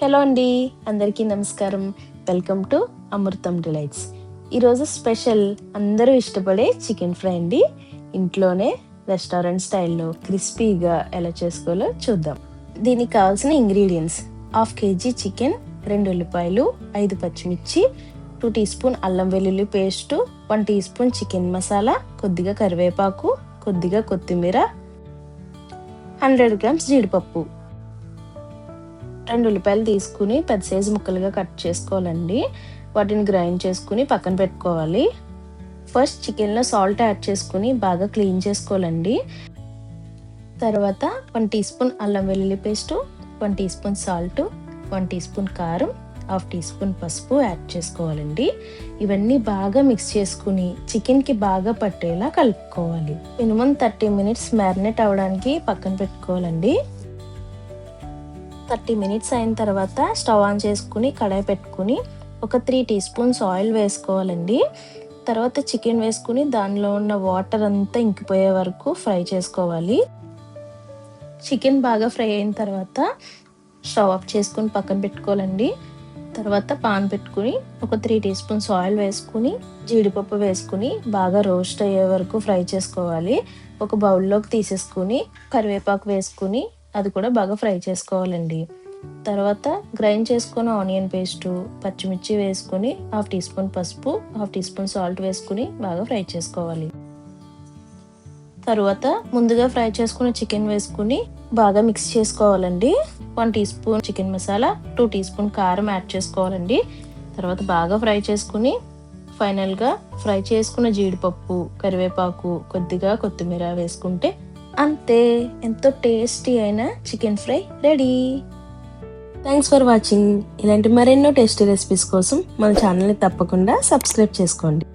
Hello అండి, అందరికీ నమస్కారం. Welcome to Amrutham delights. ఈరోజు స్పెషల్ అందరూ ఇష్టపడే చికెన్ ఫ్రై అండి. ఇంట్లోనే రెస్టారెంట్ స్టైల్లో క్రిస్పీగా ఎలా చేసుకోవాలో చూద్దాం. దీనికి కావాల్సిన ఇంగ్రీడియంట్స్: 1/2 kg చికెన్, 2 ఉల్లిపాయలు, 5 పచ్చిమిర్చి, 2 టీ స్పూన్ అల్లం వెల్లుల్లి paste, 1 teaspoon chicken masala, కొద్దిగా కరివేపాకు, కొద్దిగా కొత్తిమీర, 100 గ్రామ్స్ జీడిపప్పు. 2 ఉల్లిపాయలు తీసుకుని పెద్ద సైజు ముక్కలుగా కట్ చేసుకోవాలండి. వాటిని గ్రైండ్ చేసుకుని పక్కన పెట్టుకోవాలి. ఫస్ట్ చికెన్లో సాల్ట్ యాడ్ చేసుకుని బాగా క్లీన్ చేసుకోవాలండి. తర్వాత 1 టీ స్పూన్ అల్లం వెల్లుల్లి paste, 1 teaspoon salt, 1 teaspoon కారం, 1/2 టీ స్పూన్ పసుపు యాడ్ చేసుకోవాలండి. ఇవన్నీ బాగా మిక్స్ చేసుకుని చికెన్కి బాగా పట్టేలా కలుపుకోవాలి. మినిమం 30 మినిట్స్ మ్యారినేట్ అవ్వడానికి పక్కన పెట్టుకోవాలండి. 30 మినిట్స్ అయిన తర్వాత స్టవ్ ఆన్ చేసుకుని కడాయి పెట్టుకుని ఒక 3 టీ స్పూన్స్ ఆయిల్ వేసుకోవాలండి. తర్వాత చికెన్ వేసుకుని దానిలో ఉన్న వాటర్ అంతా ఇంకిపోయే వరకు ఫ్రై చేసుకోవాలి. చికెన్ బాగా ఫ్రై అయిన తర్వాత స్టవ్ ఆఫ్ చేసుకుని పక్కన పెట్టుకోవాలండి. తర్వాత పాన్ పెట్టుకుని ఒక 3 టీ స్పూన్స్ ఆయిల్ వేసుకుని జీడిపప్పు వేసుకుని బాగా రోస్ట్ అయ్యే వరకు ఫ్రై చేసుకోవాలి. ఒక బౌల్లోకి తీసేసుకుని కరివేపాకు వేసుకుని అది కూడా బాగా ఫ్రై చేసుకోవాలండి. తర్వాత గ్రైండ్ చేసుకున్న ఆనియన్ పేస్టు, పచ్చిమిర్చి వేసుకుని 1/2 టీ స్పూన్ పసుపు, 1/2 టీ స్పూన్ సాల్ట్ వేసుకుని బాగా ఫ్రై చేసుకోవాలి. తర్వాత ముందుగా ఫ్రై చేసుకున్న చికెన్ వేసుకుని బాగా మిక్స్ చేసుకోవాలండి. 1 teaspoon chicken masala, 2 teaspoon కారం యాడ్ చేసుకోవాలండి. తర్వాత బాగా ఫ్రై చేసుకుని ఫైనల్గా ఫ్రై చేసుకున్న జీడిపప్పు, కరివేపాకు, కొద్దిగా కొత్తిమీర వేసుకుంటే అంతే, ఎంతో టేస్టీ అయిన chicken fry ready. Thanks for watching. ఇలాంటి మరెన్నో టేస్టీ రెసిపీస్ కోసం మన ఛానల్ని తప్పకుండా సబ్స్క్రైబ్ చేసుకోండి.